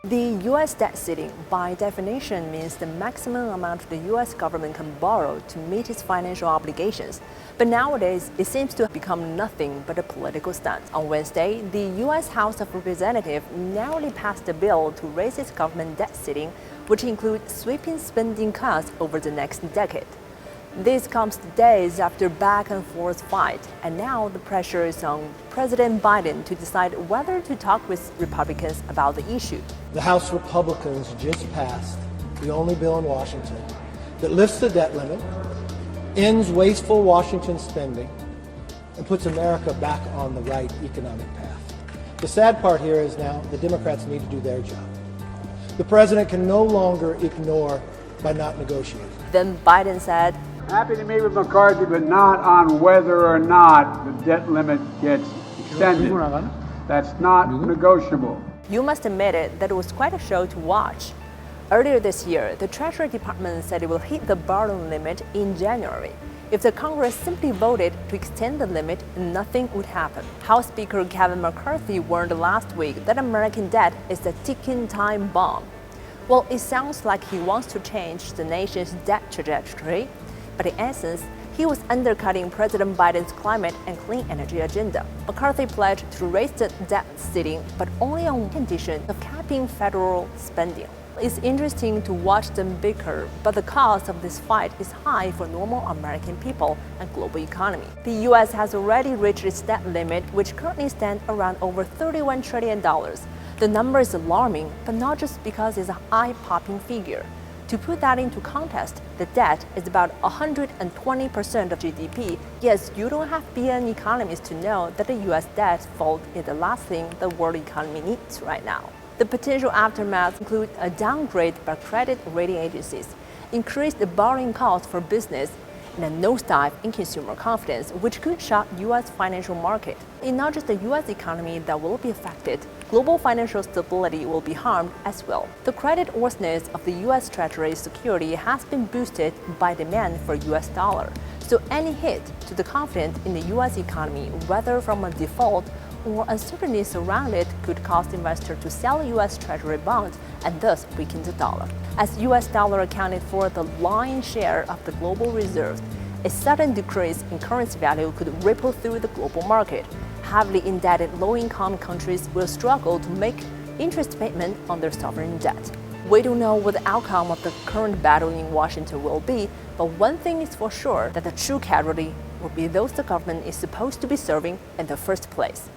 The U.S. debt ceiling, by definition, means the maximum amount the U.S. government can borrow to meet its financial obligations. But nowadays, it seems to have become nothing but a political stunt. On Wednesday, the U.S. House of Representatives narrowly passed a bill to raise its government debt ceiling, which includes sweeping spending cuts over the next decade. This comes days after back-and-forth fight, and now the pressure is on President Biden to decide whether to talk with Republicans about the issue. The House Republicans just passed the only bill in Washington that lifts the debt limit, ends wasteful Washington spending, and puts America back on the right economic path. The sad part here is now the Democrats need to do their job. The president can no longer ignore by not negotiating. Then Biden said, "Happy to meet with McCarthy, but not on whether or not the debt limit gets extended. That's not negotiable." You must admit it that it was quite a show to watch. Earlier this year, the Treasury Department said it will hit the borrowing limit in January. If the Congress simply voted to extend the limit, nothing would happen. House Speaker Kevin McCarthy warned last week that American debt is a ticking time bomb. Well, it sounds like he wants to change the nation's debt trajectory, but in essence, he was undercutting President Biden's climate and clean energy agenda. McCarthy pledged to raise the debt ceiling, but only on condition of capping federal spending. It's interesting to watch them bicker, but the cost of this fight is high for normal American people and global economy. The U.S. has already reached its debt limit, which currently stands around over $31 trillion. The number is alarming, but not just because it's a eye-popping figure. To put that into context, the debt is about 120% of GDP. Yes, you don't have to be an economist to know that the U.S. debt fault is the last thing the world economy needs right now. The potential aftermath include a downgrade by credit rating agencies, increased borrowing costs for business, and a nosedive in consumer confidence, which could shock U.S. financial market. It's not just the U.S. economy that will be affected. Global financial stability will be harmed as well. The creditworthiness of the U.S. Treasury security has been boosted by demand for U.S. dollar. So any hit to the confidence in the U.S. economy, whether from a default or uncertainty surrounding it, could cause investors to sell U.S. Treasury bonds and thus weaken the dollar. As U.S. dollar accounted for the lion's share of the global reserves, a sudden decrease in currency value could ripple through the global market. Heavily indebted low-income countries will struggle to make interest payment on their sovereign debt. We don't know what the outcome of the current battle in Washington will be, but one thing is for sure, that the true casualty will be those the government is supposed to be serving in the first place.